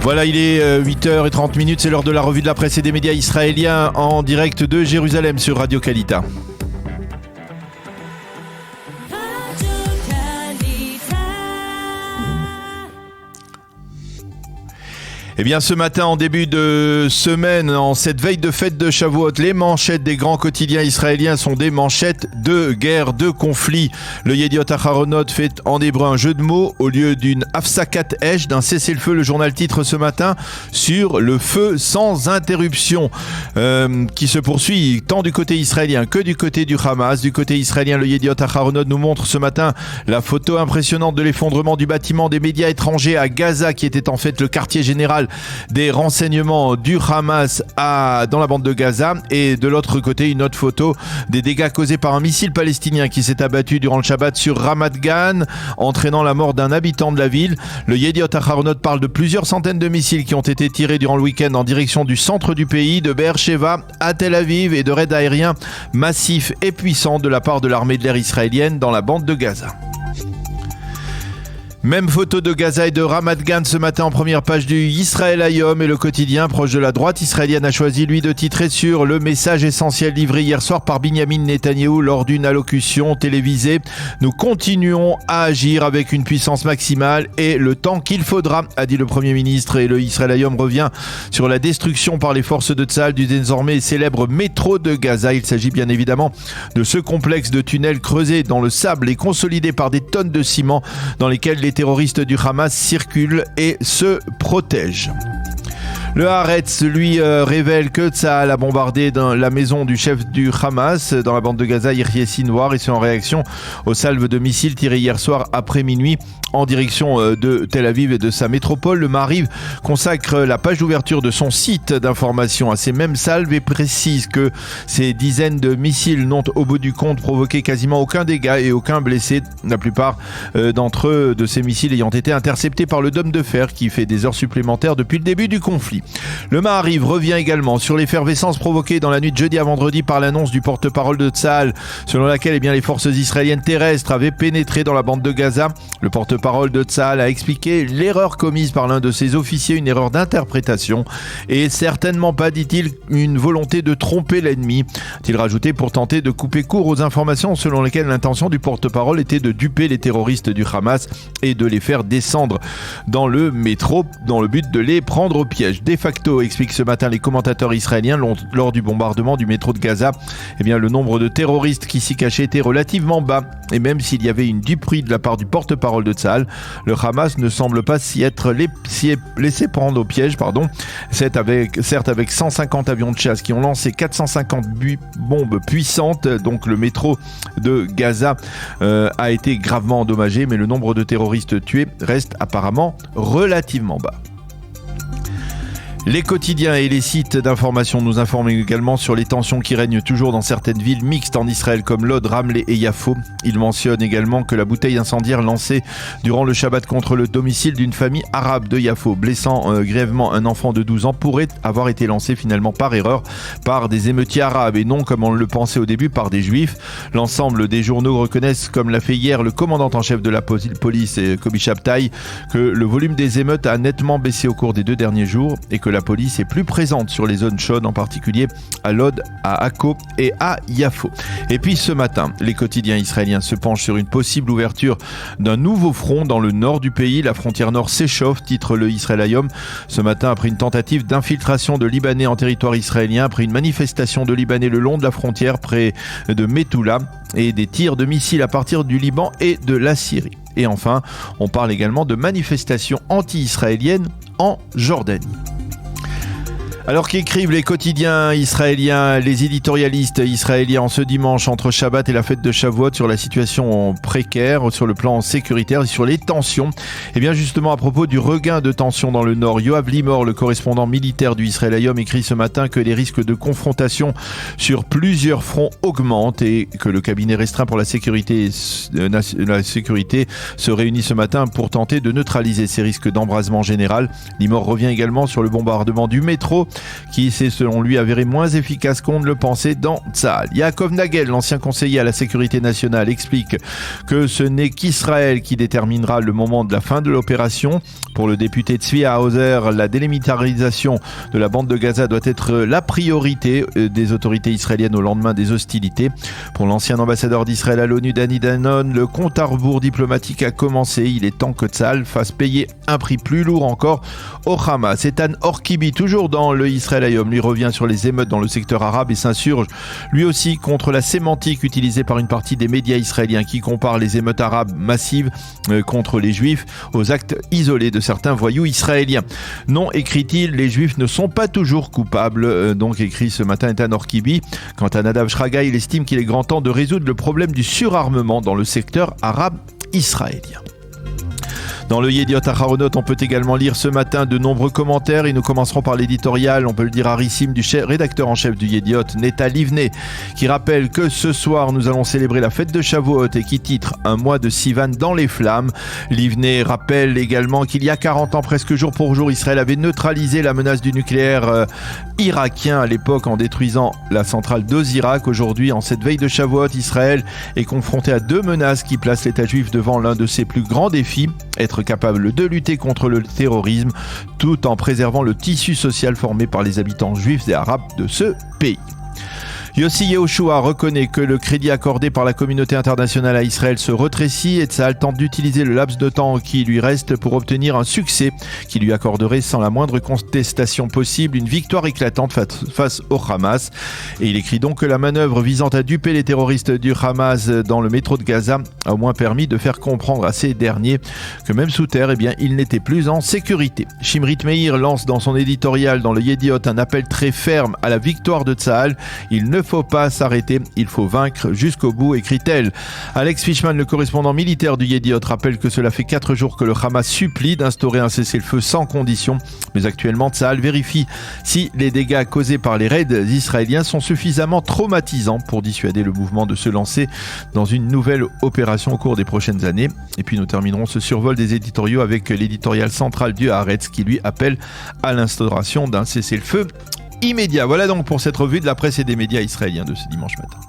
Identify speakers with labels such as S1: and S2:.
S1: Voilà, il est 8h30, c'est l'heure de la revue de la presse et des médias israéliens en direct de Jérusalem sur Radio Kalita. Eh bien, ce matin, en début de semaine, en cette veille de fête de Shavuot, les manchettes des grands quotidiens israéliens sont des manchettes de guerre, de conflit. Le Yediot Aharonot fait en hébreu un jeu de mots au lieu d'une Hafsakat Esh, d'un cessez-le-feu. Le journal titre ce matin sur le feu sans interruption qui se poursuit tant du côté israélien que du côté du Hamas. Du côté israélien, le Yediot Aharonot nous montre ce matin la photo impressionnante de l'effondrement du bâtiment des médias étrangers à Gaza, qui était en fait le quartier général des renseignements du Hamas dans la bande de Gaza, et de l'autre côté une autre photo des dégâts causés par un missile palestinien qui s'est abattu durant le Shabbat sur Ramat Gan, entraînant la mort d'un habitant de la ville. Le Yediot Aharonot parle de plusieurs centaines de missiles qui ont été tirés durant le week-end en direction du centre du pays, de Be'er-Sheva à Tel Aviv, et de raids aériens massifs et puissants de la part de l'armée de l'air israélienne dans la bande de Gaza. Même photo de Gaza et de Ramat Gan ce matin en première page du Israël Hayom, et le quotidien proche de la droite israélienne a choisi, lui, de titrer sur le message essentiel livré hier soir par Binyamin Netanyahou lors d'une allocution télévisée. Nous continuons à agir avec une puissance maximale et le temps qu'il faudra, a dit le Premier ministre. Et le Israël Hayom revient sur la destruction par les forces de Tsahal du désormais célèbre métro de Gaza. Il s'agit bien évidemment de ce complexe de tunnels creusés dans le sable et consolidés par des tonnes de ciment dans lesquels les terroristes du Hamas circulent et se protègent. Le Haaretz, lui, révèle que Tsahal a bombardé dans la maison du chef du Hamas dans la bande de Gaza, Yehia Sinwar, et c'est en réaction aux salves de missiles tirées hier soir après minuit en direction de Tel Aviv et de sa métropole. Le Maariv consacre la page d'ouverture de son site d'information à ces mêmes salves et précise que ces dizaines de missiles n'ont au bout du compte provoqué quasiment aucun dégât et aucun blessé, la plupart d'entre eux de ces missiles ayant été interceptés par le Dôme de Fer qui fait des heures supplémentaires depuis le début du conflit. Le Maariv revient également sur l'effervescence provoquée dans la nuit de jeudi à vendredi par l'annonce du porte-parole de Tsahal, selon laquelle les forces israéliennes terrestres avaient pénétré dans la bande de Gaza. Le porte-parole de Tsahal a expliqué l'erreur commise par l'un de ses officiers, une erreur d'interprétation, et certainement pas, dit-il, une volonté de tromper l'ennemi, a-t-il rajouté, pour tenter de couper court aux informations selon lesquelles l'intention du porte-parole était de duper les terroristes du Hamas et de les faire descendre dans le métro dans le but de les prendre au piège. De facto, expliquent ce matin les commentateurs israéliens, lors du bombardement du métro de Gaza, le nombre de terroristes qui s'y cachaient était relativement bas. Et même s'il y avait une duperie de la part du porte-parole de Tsahal, le Hamas ne semble pas s'y être laissé prendre au piège. Certes, avec 150 avions de chasse qui ont lancé 450 bombes puissantes, donc le métro de Gaza a été gravement endommagé, mais le nombre de terroristes tués reste apparemment relativement bas. Les quotidiens et les sites d'information nous informent également sur les tensions qui règnent toujours dans certaines villes mixtes en Israël comme Lod, Ramleh et Yafo. Ils mentionnent également que la bouteille incendiaire lancée durant le Shabbat contre le domicile d'une famille arabe de Yafo, blessant grièvement un enfant de 12 ans, pourrait avoir été lancée finalement par erreur par des émeutiers arabes et non, comme on le pensait au début, par des juifs. L'ensemble des journaux reconnaissent, comme l'a fait hier le commandant en chef de la police, Kobi Shabtai, que le volume des émeutes a nettement baissé au cours des 2 derniers jours et que la police est plus présente sur les zones chaudes, en particulier à Lod, à Akko et à Yafo. Et puis ce matin, les quotidiens israéliens se penchent sur une possible ouverture d'un nouveau front dans le nord du pays. La frontière nord s'échauffe, titre le Israël Hayom. Ce matin, après une tentative d'infiltration de Libanais en territoire israélien, après une manifestation de Libanais le long de la frontière près de Metula et des tirs de missiles à partir du Liban et de la Syrie. Et enfin, on parle également de manifestations anti-israéliennes en Jordanie. Alors qu'écrivent les quotidiens israéliens, les éditorialistes israéliens en ce dimanche entre Shabbat et la fête de Shavuot sur la situation précaire, sur le plan sécuritaire et sur les tensions, et bien justement à propos du regain de tensions dans le Nord, Yoav Limor, le correspondant militaire du Israël Hayom, écrit ce matin que les risques de confrontation sur plusieurs fronts augmentent et que le cabinet restreint pour la sécurité se réunit ce matin pour tenter de neutraliser ces risques d'embrasement général. Limor revient également sur le bombardement du métro qui s'est selon lui avéré moins efficace qu'on ne le pensait dans Tsahal. Yaakov Nagel, l'ancien conseiller à la sécurité nationale, explique que ce n'est qu'Israël qui déterminera le moment de la fin de l'opération. Pour le député Tzvi Hauser, la démilitarisation de la bande de Gaza doit être la priorité des autorités israéliennes au lendemain des hostilités. Pour l'ancien ambassadeur d'Israël à l'ONU, Dani Danon, le compte à rebours diplomatique a commencé. Il est temps que Tsahal fasse payer un prix plus lourd encore au Hamas. Etan Orkibi, toujours dans le Israël Hayom, lui revient sur les émeutes dans le secteur arabe et s'insurge lui aussi contre la sémantique utilisée par une partie des médias israéliens qui compare les émeutes arabes massives contre les juifs aux actes isolés de certains voyous israéliens. Non, écrit-il, les juifs ne sont pas toujours coupables, donc écrit ce matin Etan Orkibi. Quant à Nadav Shraga, il estime qu'il est grand temps de résoudre le problème du surarmement dans le secteur arabe israélien. Dans le Yediot Aharonot, on peut également lire ce matin de nombreux commentaires et nous commencerons par l'éditorial, on peut le dire harissime, du rédacteur en chef du Yediot, Neta Livne, qui rappelle que ce soir nous allons célébrer la fête de Shavuot et qui titre Un mois de Sivan dans les flammes. Livne rappelle également qu'il y a 40 ans, presque jour pour jour, Israël avait neutralisé la menace du nucléaire irakien à l'époque en détruisant la centrale d'Ozirak. Aujourd'hui, en cette veille de Shavuot, Israël est confronté à deux menaces qui placent l'État juif devant l'un de ses plus grands défis, être capable de lutter contre le terrorisme tout en préservant le tissu social formé par les habitants juifs et arabes de ce pays. Yossi Yehoshua reconnaît que le crédit accordé par la communauté internationale à Israël se rétrécit et Tsahal tente d'utiliser le laps de temps qui lui reste pour obtenir un succès qui lui accorderait sans la moindre contestation possible une victoire éclatante face au Hamas. Et il écrit donc que la manœuvre visant à duper les terroristes du Hamas dans le métro de Gaza a au moins permis de faire comprendre à ces derniers que même sous terre, ils n'étaient plus en sécurité. Shimrit Meir lance dans son éditorial dans le Yediot un appel très ferme à la victoire de Tsahal. Il ne faut pas s'arrêter, il faut vaincre jusqu'au bout, écrit-elle. Alex Fishman, le correspondant militaire du Yediot, rappelle que cela fait 4 jours que le Hamas supplie d'instaurer un cessez-le-feu sans condition. Mais actuellement, Tsahal vérifie si les dégâts causés par les raids israéliens sont suffisamment traumatisants pour dissuader le mouvement de se lancer dans une nouvelle opération au cours des prochaines années. Et puis nous terminerons ce survol des éditoriaux avec l'éditorial central du Haaretz qui lui appelle à l'instauration d'un cessez-le-feu immédiat. Voilà donc pour cette revue de la presse et des médias israéliens de ce dimanche matin.